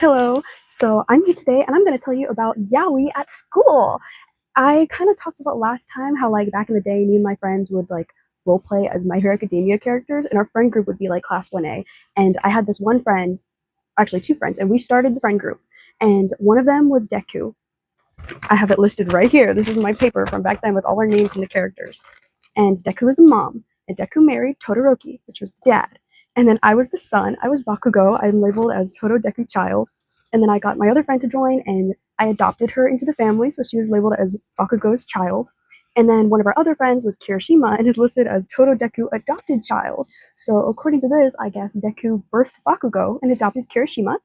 Hello. So I'm here today and I'm going to tell you about Yaoi at school. I kind of talked about last time how like back in the day me and my friends would like role play as My Hero Academia characters and our friend group would be like class 1A. And I had this one friend, actually two friends, and we started the friend group. And one of them was Deku. I have it listed right here. This is my paper from back then with all our names and the characters. And Deku was the mom, and Deku married Todoroki, which was the dad. And then I was the son. I was Bakugo. I'm labeled as Todo Deku child. And then I got my other friend to join, and I adopted her into the family, so she was labeled as Bakugo's child. And then one of our other friends was Kirishima and is listed as Todo Deku adopted child. So according to this, I guess Deku birthed Bakugo and adopted Kirishima.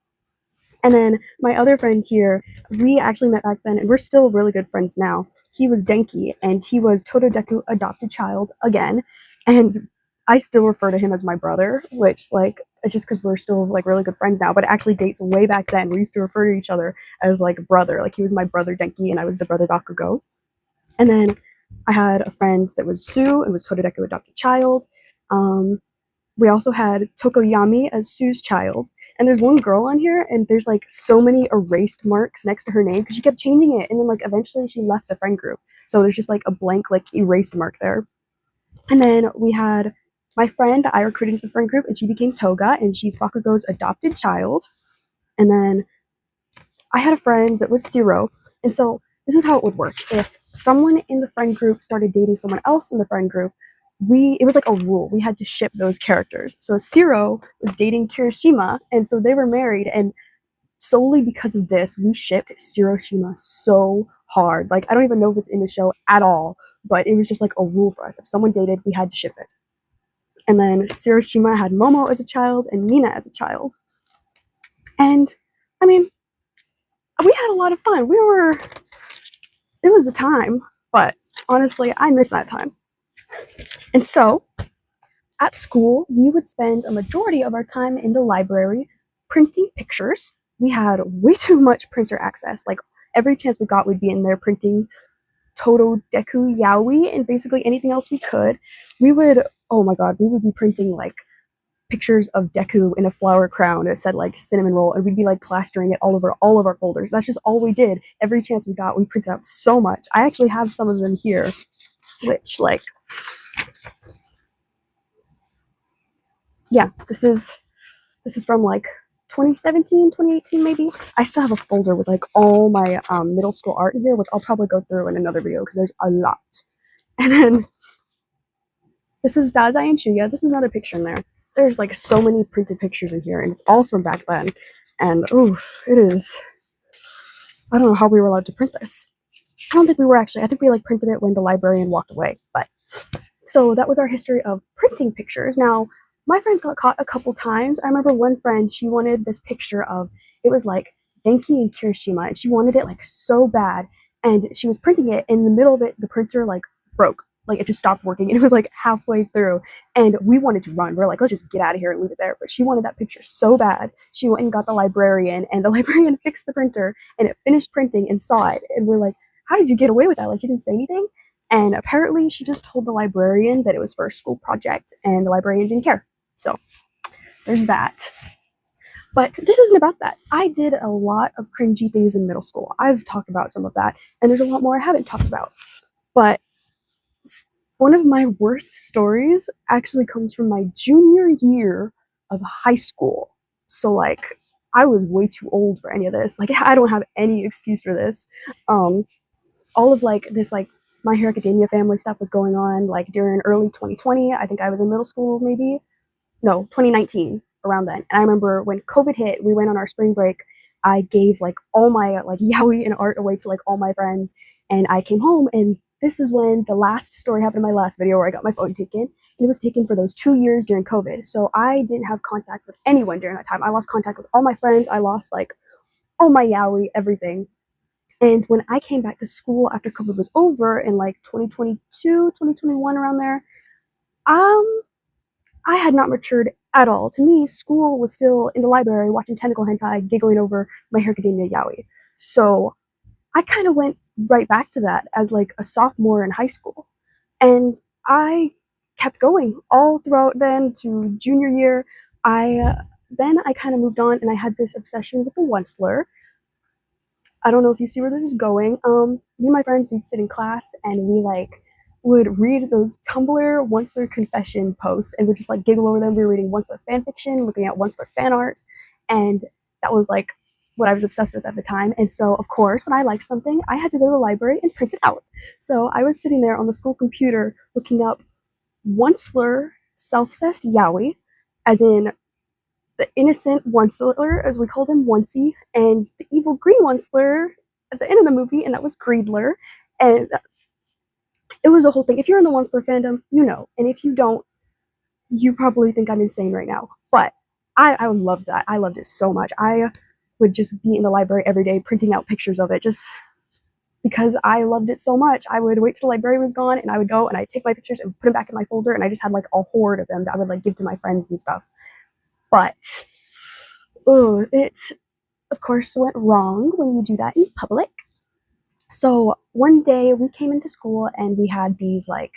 And then my other friend here, we actually met back then, and we're still really good friends now. He was Denki, and he was Totodeku adopted child again. And I still refer to him as my brother, which, like, it's just because we're still, like, really good friends now, but it actually dates way back then. We used to refer to each other as, like, brother. Like, he was my brother Denki, and I was the brother Bakugo. And then I had a friend that was Sue, and was Totodeku adopted child. Um, we also had Tokoyami as Sue's child. And there's one girl on here, and there's like so many erased marks next to her name because she kept changing it. And then like eventually she left the friend group. So there's just like a blank like erased mark there. And then we had my friend that I recruited into the friend group, and she became Toga, and she's Bakugo's adopted child. And then I had a friend that was Zero. And so this is how it would work. If someone in the friend group started dating someone else in the friend group, it was like a rule. We had to ship those characters. So Zero was dating Kirishima, and so they were married, and solely because of this, we shipped Shiroshima so hard. Like I don't even know if it's in the show at all, but it was just like a rule for us. If someone dated, we had to ship it. And then Shiroshima had Momo as a child and Mina as a child. And I mean, we had a lot of fun. It was the time, but honestly, I miss that time. And so, at school, we would spend a majority of our time in the library printing pictures. We had way too much printer access. Like, every chance we got, we'd be in there printing Todo Deku Yaoi and basically anything else we could. Oh my god, we would be printing like pictures of Deku in a flower crown that said like cinnamon roll, and we'd be like plastering it all over all of our folders. That's just all we did. Every chance we got, we printed out so much. I actually have some of them here, which like, yeah, this is from like 2017, 2018 maybe. I still have a folder with like all my middle school art in here, which I'll probably go through in another video because there's a lot. And then this is Dazai and Shuya. This is another picture in there. There's like so many printed pictures in here, and it's all from back then. And oof, it is. I don't know how we were allowed to print this. I don't think we were actually. I think we like printed it when the librarian walked away. But so that was our history of printing pictures. Now, my friends got caught a couple times. I remember one friend, she wanted this picture of, it was like Denki and Kirishima, and she wanted it like so bad. And she was printing it, in the middle of it, the printer like broke. Like it just stopped working, and it was like halfway through. And we wanted to run. We're like, let's just get out of here and leave it there. But she wanted that picture so bad. She went and got the librarian, and the librarian fixed the printer, and it finished printing and saw it. And we're like, how did you get away with that? Like, you didn't say anything? And apparently she just told the librarian that it was for a school project, and the librarian didn't care. So there's that. But this isn't about that. I did a lot of cringy things in middle school. I've talked about some of that, and there's a lot more I haven't talked about. But one of my worst stories actually comes from my junior year of high school. So like, I was way too old for any of this. Like, I don't have any excuse for this. All of like this like My Hero Academia family stuff was going on like during early 2020. I think I was in middle school maybe. No, 2019, around then. And I remember when COVID hit, we went on our spring break. I gave like all my like yaoi and art away to like all my friends, and I came home, and this is when the last story happened in my last video where I got my phone taken, and it was taken for those 2 years during COVID. So I didn't have contact with anyone during that time. I lost contact with all my friends. I lost like all my yaoi, everything. And when I came back to school after COVID was over in like 2022, 2021, around there, I had not matured at all. To me, school was still in the library watching tentacle hentai, giggling over My Hero Academia yaoi. So I kind of went right back to that as like a sophomore in high school. And I kept going all throughout then to junior year. I then I kind of moved on and I had this obsession with the Onceler. I don't know if you see where this is going. Me and my friends, we'd sit in class and we like would read those Tumblr Onceler confession posts and would just like giggle over them. We were reading Onceler fan fiction, looking at Onceler fan art, and that was like what I was obsessed with at the time. And so, of course, when I liked something, I had to go to the library and print it out. So I was sitting there on the school computer looking up Onceler self-cessed Yaoi, as in the innocent Onceler, as we called him, Oncey, and the evil green Onceler at the end of the movie, and that was Greedler. And it was a whole thing. If you're in the Onceler fandom, you know. And if you don't, you probably think I'm insane right now. But I loved that. I loved it so much. I would just be in the library every day printing out pictures of it just because I loved it so much. I would wait till the library was gone and I would go and I'd take my pictures and put them back in my folder, and I just had like a horde of them that I would like give to my friends and stuff. But it of course went wrong when you do that in public. So one day we came into school and we had these like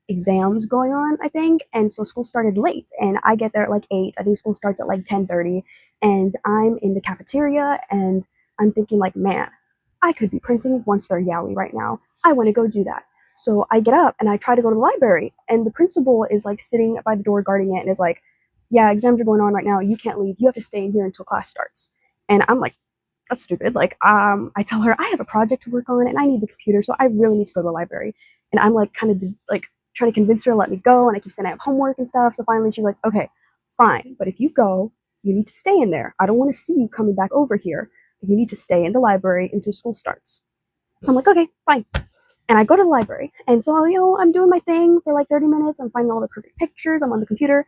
exams going on, I think, and so school started late and I get there at like 8. I think school starts at like 10:30, and I'm in the cafeteria and I'm thinking like, man, I could be printing Onceler Yaoi right now. I want to go do that. So I get up and I try to go to the library, and the principal is like sitting by the door guarding it and is like, yeah, exams are going on right now. You can't leave. You have to stay in here until class starts. And I'm like, that's stupid. Like, I tell her I have a project to work on and I need the computer, so I really need to go to the library. And I'm like, kind of like trying to convince her to let me go, and I keep saying I have homework and stuff. So finally, she's like, okay, fine, but if you go, you need to stay in there. I don't want to see you coming back over here. You need to stay in the library until school starts. So I'm like, okay, fine. And I go to the library, and so I'm doing my thing for like 30 minutes. I'm finding all the perfect pictures. I'm on the computer.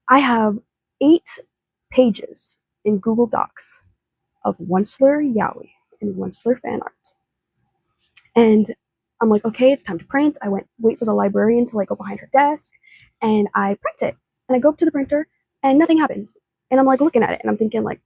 I have 8 pages in Google Docs of Onceler Yaoi and Onceler fan art. And I'm like, okay, it's time to print. I wait for the librarian to like go behind her desk, and I print it. And I go up to the printer and nothing happens. And I'm like looking at it and I'm thinking like,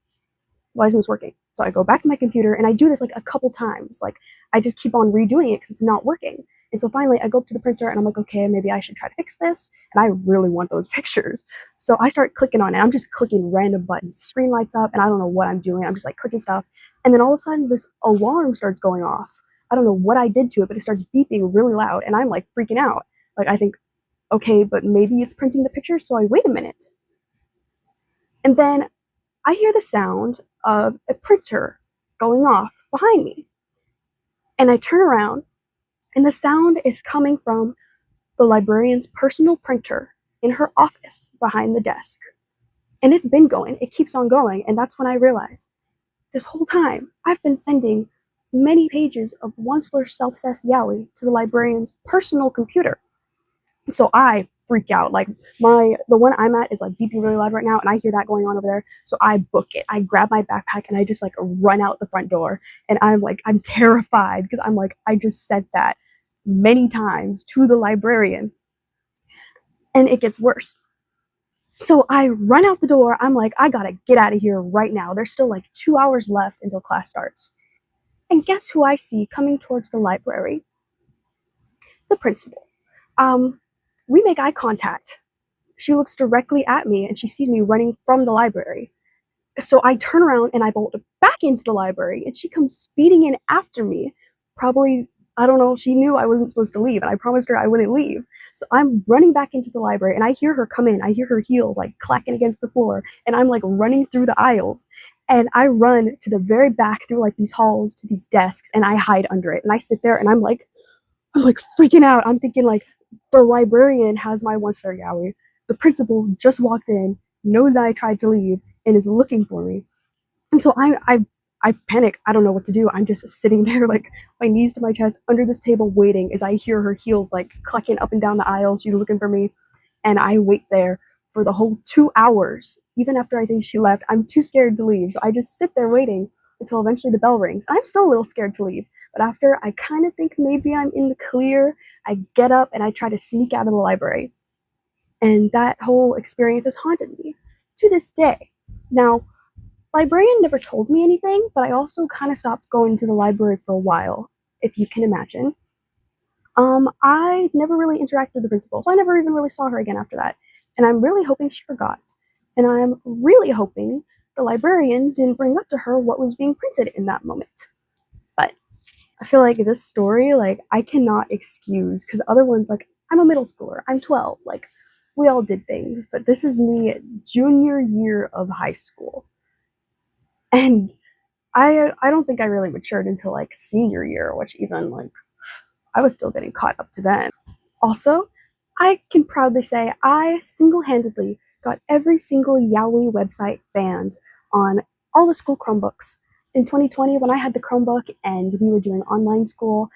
why isn't this working? So I go back to my computer and I do this like a couple times. Like I just keep on redoing it because it's not working. And so finally I go up to the printer and I'm like, okay, maybe I should try to fix this. And I really want those pictures. So I start clicking on it. I'm just clicking random buttons. The screen lights up and I don't know what I'm doing. I'm just like clicking stuff. And then all of a sudden this alarm starts going off. I don't know what I did to it, but it starts beeping really loud. And I'm like freaking out. Like I think, okay, but maybe it's printing the pictures. So I wait a minute. And then I hear the sound of a printer going off behind me. And I turn around, and the sound is coming from the librarian's personal printer in her office behind the desk. And it's been going, it keeps on going. And that's when I realize this whole time I've been sending many pages of Onceler self-cessed Yaoi to the librarian's personal computer. So I freak out. Like the one I'm at is like beeping really loud right now, and I hear that going on over there. So I book it. I grab my backpack and I just like run out the front door. And I'm terrified because I'm like, I just said that many times to the librarian. And it gets worse. So I run out the door. I'm like, I gotta get out of here right now. There's still like 2 hours left until class starts. And guess who I see coming towards the library? The principal. We make eye contact. She looks directly at me and she sees me running from the library. So I turn around and I bolt back into the library, and she comes speeding in after me. Probably, I don't know, she knew I wasn't supposed to leave, and I promised her I wouldn't leave. So I'm running back into the library and I hear her come in. I hear her heels like clacking against the floor, and I'm like running through the aisles. And I run to the very back through like these halls to these desks, and I hide under it. And I sit there and I'm like freaking out. I'm thinking like, the librarian has my Onceler Yaoi. The principal just walked in, knows I tried to leave, and is looking for me. And so I panic. I don't know what to do. I'm just sitting there, like my knees to my chest, under this table, waiting as I hear her heels like clucking up and down the aisles. She's looking for me, and I wait there for the whole 2 hours. Even after I think she left, I'm too scared to leave. So I just sit there waiting until eventually the bell rings. I'm still a little scared to leave, but after I kind of think maybe I'm in the clear, I get up and I try to sneak out of the library. And that whole experience has haunted me to this day. Now, librarian never told me anything, but I also kind of stopped going to the library for a while, if you can imagine. I never really interacted with the principal, so I never even really saw her again after that. And I'm really hoping she forgot, And I'm really hoping the librarian didn't bring up to her what was being printed in that moment. But I feel like this story, like, I cannot excuse, because other ones, like, I'm a middle schooler, I'm 12, like, we all did things, but this is me junior year of high school. And I don't think I really matured until like senior year, which even like I was still getting caught up to then. Also, I can proudly say I single-handedly got every single Yaoi website banned on all the school Chromebooks. In 2020, when I had the Chromebook and we were doing online school,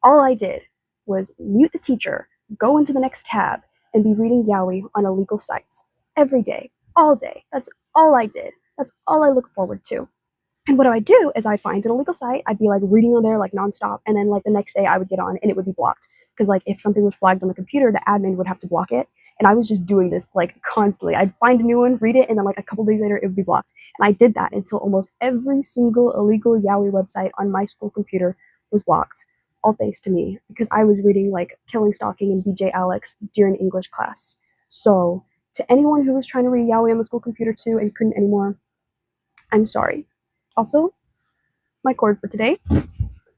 all I did was mute the teacher, go into the next tab, and be reading Yaoi on illegal sites every day, all day. That's all I did. That's all I look forward to. And what I would do is I find an illegal site, I'd be like reading on there like nonstop, and then like the next day I would get on and it would be blocked. Because like if something was flagged on the computer, the admin would have to block it. And I was just doing this like constantly. I'd find a new one, read it, and then like a couple days later it would be blocked. And I did that until almost every single illegal Yaoi website on my school computer was blocked. All thanks to me, because I was reading like Killing Stalking and BJ Alex during English class. So to anyone who was trying to read Yaoi on the school computer too and couldn't anymore, I'm sorry. Also, my cord for today.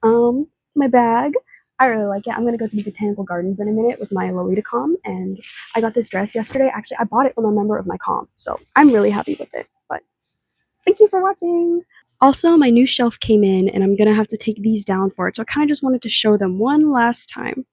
My bag. I really like it. I'm gonna go to the botanical gardens in a minute with my Lolita com, and I got this dress yesterday. Actually, I bought it from a member of my com, so I'm really happy with it. But thank you for watching. Also, my new shelf came in, and I'm gonna have to take these down for it. So I kind of just wanted to show them one last time.